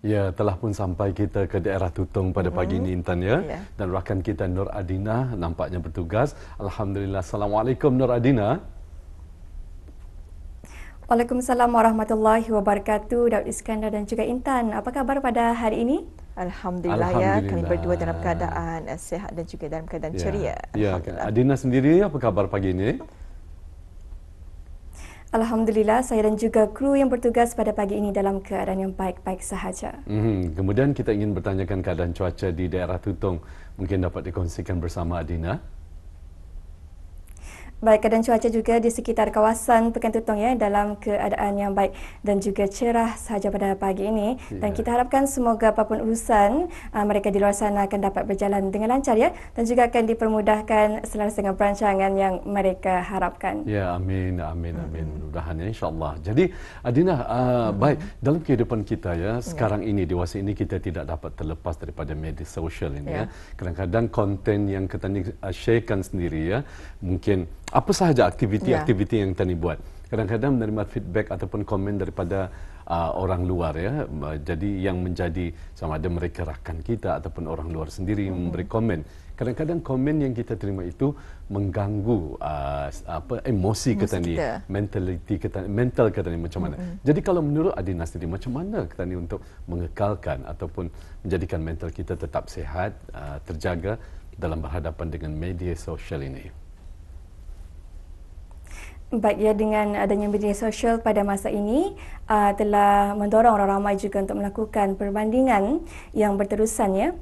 Ya, telah pun sampai kita ke daerah Tutong pada pagi ini, Intan, ya. Dan rakan kita Nur Adina nampaknya bertugas. Alhamdulillah. Assalamualaikum Nur Adina. Waalaikumsalam warahmatullahi wabarakatuh, Daud Iskandar dan juga Intan. Apa khabar pada hari ini? Alhamdulillah, ya, kami berdua dalam keadaan sihat dan juga dalam keadaan ceria. Ya, Adina sendiri apa khabar pagi ini? Alhamdulillah, saya dan juga kru yang bertugas pada pagi ini dalam keadaan yang baik-baik sahaja. Kemudian kita ingin bertanyakan keadaan cuaca di daerah Tutong. Mungkin dapat dikongsikan bersama Adina. Baik, keadaan cuaca juga di sekitar kawasan Pekan Tutong ya dalam keadaan yang baik dan juga cerah sahaja pada pagi ini. Dan kita harapkan semoga apapun urusan mereka di luar sana akan dapat berjalan dengan lancar ya, dan juga akan dipermudahkan selaras dengan perancangan yang mereka harapkan. Ya, amin, amin, amin. Mudah-mudahan ya, insya-Allah. Jadi Adina, baik, dalam kehidupan kita ya, sekarang ini dewasa ini kita tidak dapat terlepas daripada media sosial ini ya. Kadang-kadang konten yang kita sharekan sendiri ya, mungkin apa sahaja aktiviti-aktiviti yang Tani buat. Kadang-kadang menerima feedback ataupun komen daripada orang luar ya. Jadi yang menjadi sama ada mereka rakan kita ataupun orang luar sendiri memberi komen. Kadang-kadang komen yang kita terima itu mengganggu emosi kita ni, mental kita ni macam mana. Jadi kalau menurut Adina sendiri, macam mana kita ni untuk mengekalkan ataupun menjadikan mental kita tetap sihat, terjaga dalam berhadapan dengan media sosial ini? Baik, ya, dengan adanya media sosial pada masa ini telah mendorong orang ramai juga untuk melakukan perbandingan yang berterusan ya.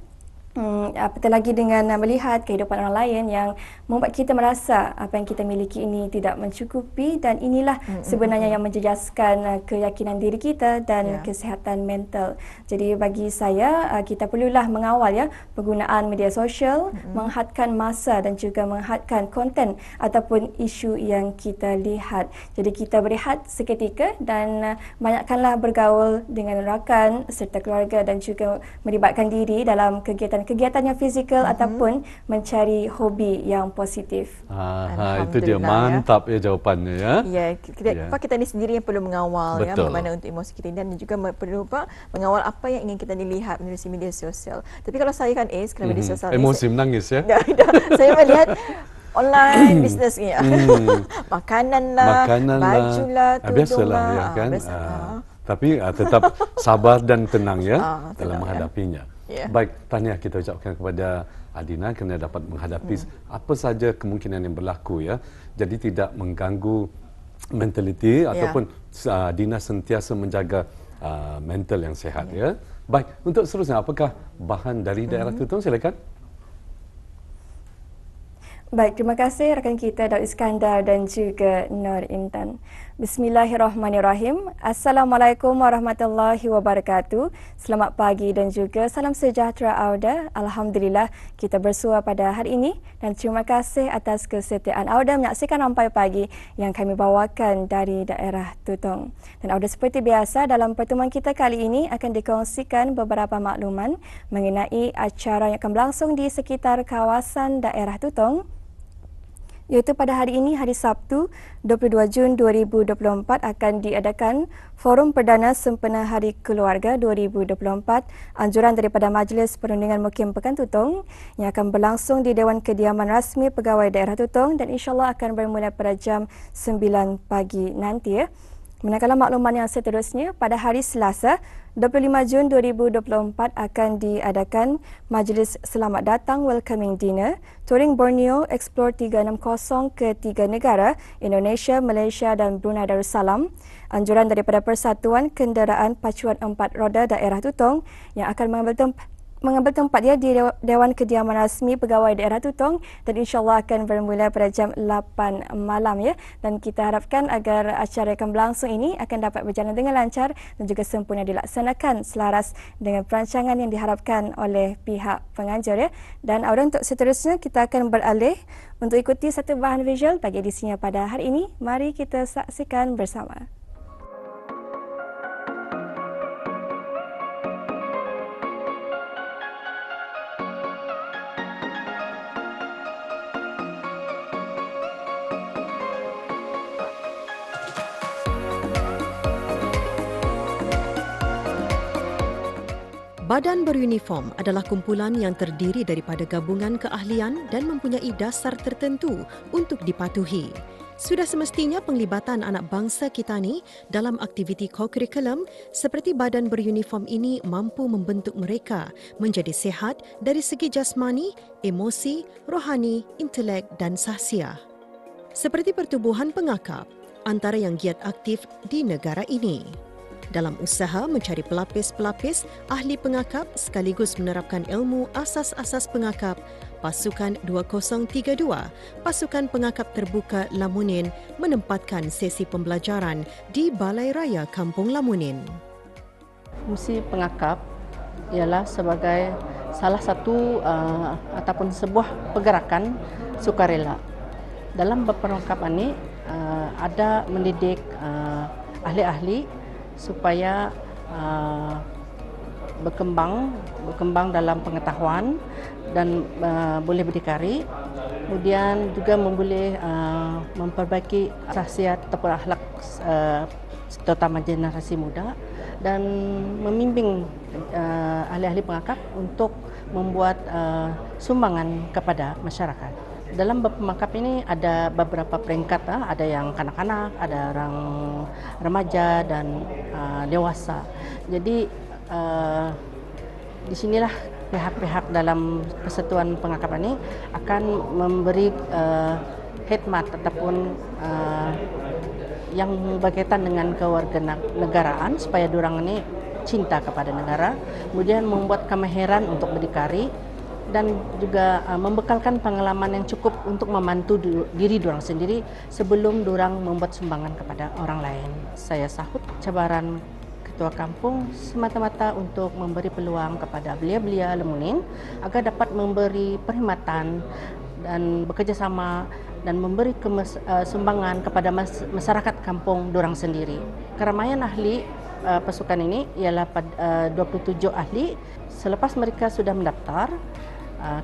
Apatah lagi dengan melihat kehidupan orang lain yang membuat kita merasa apa yang kita miliki ini tidak mencukupi, dan inilah sebenarnya yang menjejaskan keyakinan diri kita dan kesihatan mental. Jadi bagi saya kita perlulah mengawal ya penggunaan media sosial, menghadkan masa dan juga menghadkan konten ataupun isu yang kita lihat. Jadi kita berehat seketika dan banyakkanlah bergaul dengan rakan serta keluarga dan juga melibatkan diri dalam kegiatan yang fizikal ataupun mencari hobi yang positif. Itu dia, mantap ya jawapannya ya. Ya, kita ni sendiri yang perlu mengawal ya bagaimana untuk emosi kita, dan juga perlu mengawal apa yang ingin kita dilihat melalui media sosial. Tapi kalau saya kan kerana media sosial emosi menangis ya. Saya melihat online business ni makanan lah, baju lah, tudung lah, ya kan. Tapi tetap sabar dan tenang ya dalam menghadapinya. Baik, tahniah kita ucapkan kepada Adina kerana dapat menghadapi apa saja kemungkinan yang berlaku ya. Jadi tidak mengganggu mentaliti ataupun Adina sentiasa menjaga mental yang sihat ya. Baik, untuk seterusnya apakah bahan dari daerah Tutong? Silakan. Baik, terima kasih rakan kita Daud Iskandar dan juga Nur Intan. Bismillahirrahmanirrahim. Assalamualaikum warahmatullahi wabarakatuh. Selamat pagi dan juga salam sejahtera Auda. Alhamdulillah kita bersua pada hari ini dan terima kasih atas kesetiaan Auda menyaksikan Rampai Pagi yang kami bawakan dari daerah Tutong. Dan Auda seperti biasa dalam pertemuan kita kali ini akan dikongsikan beberapa makluman mengenai acara yang akan berlangsung di sekitar kawasan daerah Tutong, iaitu pada hari ini, hari Sabtu 22 Jun 2024 akan diadakan Forum Perdana Sempena Hari Keluarga 2024 anjuran daripada Majlis Perundingan Mukim Pekan Tutong yang akan berlangsung di Dewan Kediaman Rasmi Pegawai Daerah Tutong dan insyaAllah akan bermula pada jam 9 pagi nanti ya. Manakala makluman yang seterusnya, pada hari Selasa 25 Jun 2024 akan diadakan Majlis Selamat Datang Welcoming Dinner Touring Borneo Explore 360 ke 3 negara Indonesia, Malaysia dan Brunei Darussalam. Anjuran daripada Persatuan Kenderaan Pacuan 4 Roda Daerah Tutong yang akan mengambil tempat dia di Dewan Kediaman Rasmi Pegawai Daerah Tutong dan insyaAllah akan bermula pada jam 8 malam ya. Dan kita harapkan agar acara yang akan berlangsung ini akan dapat berjalan dengan lancar dan juga sempurna dilaksanakan selaras dengan perancangan yang diharapkan oleh pihak penganjur ya. Dan untuk seterusnya kita akan beralih untuk ikuti satu bahan visual bagi edisinya pada hari ini. Mari kita saksikan bersama. Badan beruniform adalah kumpulan yang terdiri daripada gabungan keahlian dan mempunyai dasar tertentu untuk dipatuhi. Sudah semestinya penglibatan anak bangsa kita ni dalam aktiviti kokurikulum seperti badan beruniform ini mampu membentuk mereka menjadi sihat dari segi jasmani, emosi, rohani, intelek dan sahsiah. Seperti pertubuhan pengakap, antara yang giat aktif di negara ini. Dalam usaha mencari pelapis-pelapis ahli pengakap sekaligus menerapkan ilmu asas-asas pengakap, Pasukan 2032, Pasukan Pengakap Terbuka Lamunin menempatkan sesi pembelajaran di Balai Raya Kampung Lamunin. Fungsi pengakap ialah sebagai salah satu ataupun sebuah pergerakan sukarela. Dalam berpengakap ini ada mendidik ahli-ahli supaya berkembang dalam pengetahuan dan boleh berdikari, kemudian juga boleh memperbaiki khasiat ataupun akhlak terutama generasi muda dan membimbing ahli-ahli pengakap untuk membuat sumbangan kepada masyarakat. Dalam berpengakap ini ada beberapa peringkat, ada yang kanak-kanak, ada orang remaja dan dewasa. Jadi di sinilah pihak-pihak dalam persatuan pengakap ini akan memberi khidmat ataupun yang berkaitan dengan kewarganegaraan supaya diorang ini cinta kepada negara, kemudian membuat kemahiran untuk berdikari dan juga membekalkan pengalaman yang cukup untuk membantu diri diorang sendiri sebelum diorang membuat sumbangan kepada orang lain. Saya sahut cabaran Ketua Kampung semata-mata untuk memberi peluang kepada belia-belia Lamunin agar dapat memberi perkhidmatan dan bekerjasama dan memberi sumbangan kepada masyarakat kampung diorang sendiri. Keramaian ahli pasukan ini ialah 27 ahli. Selepas mereka sudah mendaftar,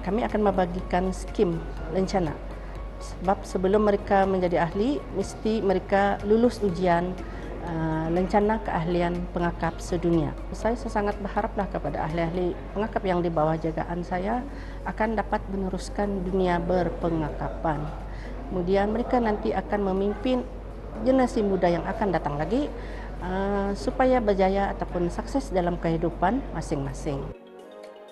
kami akan membagikan skim lencana. Sebab sebelum mereka menjadi ahli, mesti mereka lulus ujian lencana keahlian pengakap sedunia. Saya sangat berharaplah kepada ahli-ahli pengakap yang di bawah jagaan saya akan dapat meneruskan dunia berpengakapan. Kemudian mereka nanti akan memimpin generasi muda yang akan datang lagi supaya berjaya ataupun sukses dalam kehidupan masing-masing.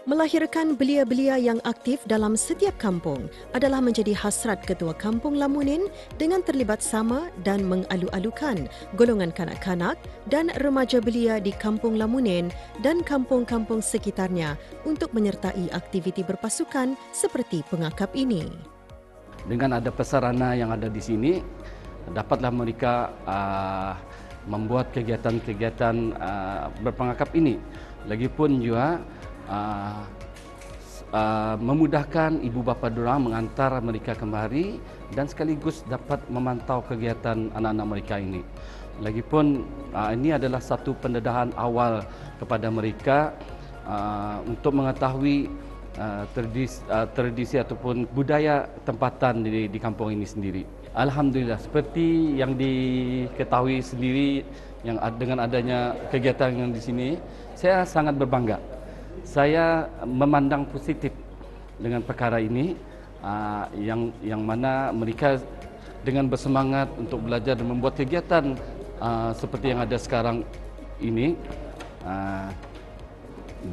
Melahirkan belia-belia yang aktif dalam setiap kampung adalah menjadi hasrat Ketua Kampung Lamunin dengan terlibat sama dan mengalu-alukan golongan kanak-kanak dan remaja belia di Kampung Lamunin dan kampung-kampung sekitarnya untuk menyertai aktiviti berpasukan seperti pengakap ini. Dengan ada prasarana yang ada di sini, dapatlah mereka membuat kegiatan-kegiatan berpengakap ini. Lagipun juga memudahkan ibu bapa diorang mengantar mereka kemari dan sekaligus dapat memantau kegiatan anak-anak mereka ini. Lagipun ini adalah satu pendedahan awal kepada mereka untuk mengetahui tradisi ataupun budaya tempatan di kampung ini sendiri. Alhamdulillah, seperti yang diketahui sendiri yang dengan adanya kegiatan yang di sini, saya sangat berbangga. Saya memandang positif dengan perkara ini, yang mana mereka dengan bersemangat untuk belajar dan membuat kegiatan seperti yang ada sekarang ini,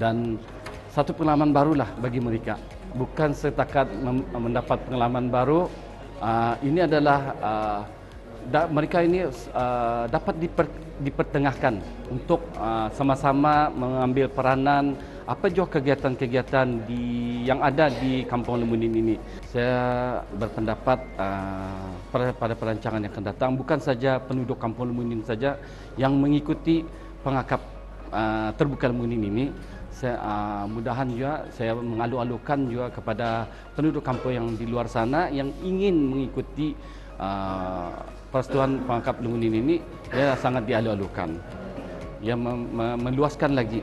dan satu pengalaman barulah bagi mereka. Bukan setakat mendapat pengalaman baru, ini adalah mereka ini dapat dipertengahkan untuk sama-sama mengambil peranan apa juga kegiatan-kegiatan yang ada di Kampung Lamunin ini. Saya berpendapat pada perancangan yang akan datang bukan saja penduduk Kampung Lamunin saja yang mengikuti pengakap terbuka Lamunin ini. Saya mudahan juga saya mengalu-alukan juga kepada penduduk kampung yang di luar sana yang ingin mengikuti persatuan pengakap Lamunin ini, ya sangat dialu-alukan. Ya meluaskan lagi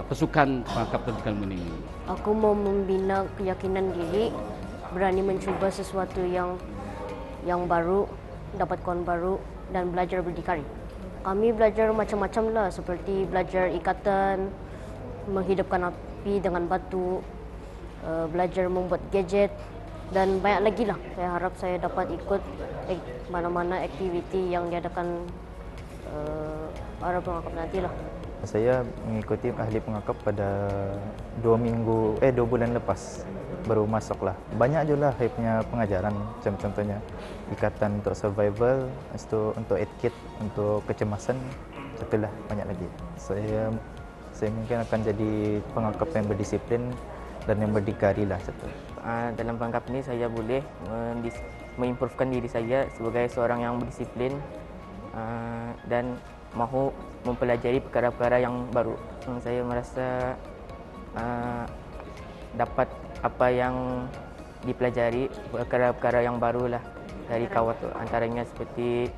pasukan pengakap terbuka Lamunin ini. Aku mau membina keyakinan diri, berani mencuba sesuatu yang baru, dapat kawan baru dan belajar berdikari. Kami belajar macam-macam lah, seperti belajar ikatan, menghidupkan api dengan batu, belajar membuat gadget dan banyak lagi lah. Saya harap saya dapat ikut mana-mana aktiviti yang diadakan para pengangkap nanti lah. Saya mengikuti ahli pengangkap pada 2 bulan lepas baru masuk lah. Banyak je lah punya pengajaran, macam contohnya ikatan untuk survival, untuk etiket, untuk kecemasan, itulah banyak lagi. Saya mungkin akan jadi pengangkap yang berdisiplin dan yang berdikari lah. Dalam pengangkap ini saya boleh mengimprovekan diri saya sebagai seorang yang berdisiplin dan mahu mempelajari perkara-perkara yang baru. Saya merasa dapat apa yang dipelajari, perkara-perkara yang baru lah dari kawat tu. Antaranya seperti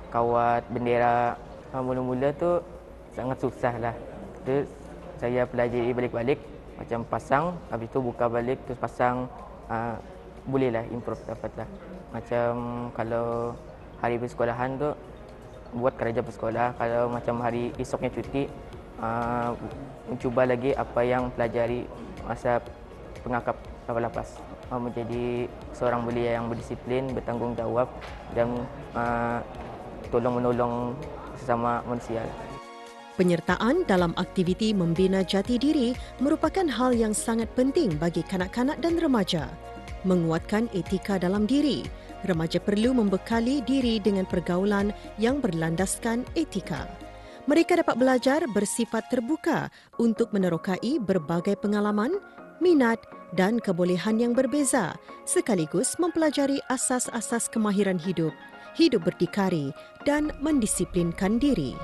kawat bendera. Mula-mula tu sangat susah lah. Terus saya pelajari balik-balik, macam pasang, habis tu buka balik, terus pasang, bolehlah improve dapat lah. Macam kalau hari persekolahan tu buat kerja bersekolah, kalau macam hari esoknya cuti, mencuba lagi apa yang pelajari masa pengangkap kapal lapas. Menjadi seorang belia yang berdisiplin, bertanggungjawab dan tolong-menolong sesama manusia. Penyertaan dalam aktiviti membina jati diri merupakan hal yang sangat penting bagi kanak-kanak dan remaja. Menguatkan etika dalam diri, remaja perlu membekali diri dengan pergaulan yang berlandaskan etika. Mereka dapat belajar bersifat terbuka untuk menerokai berbagai pengalaman, minat dan kebolehan yang berbeza, sekaligus mempelajari asas-asas kemahiran hidup, hidup berdikari dan mendisiplinkan diri.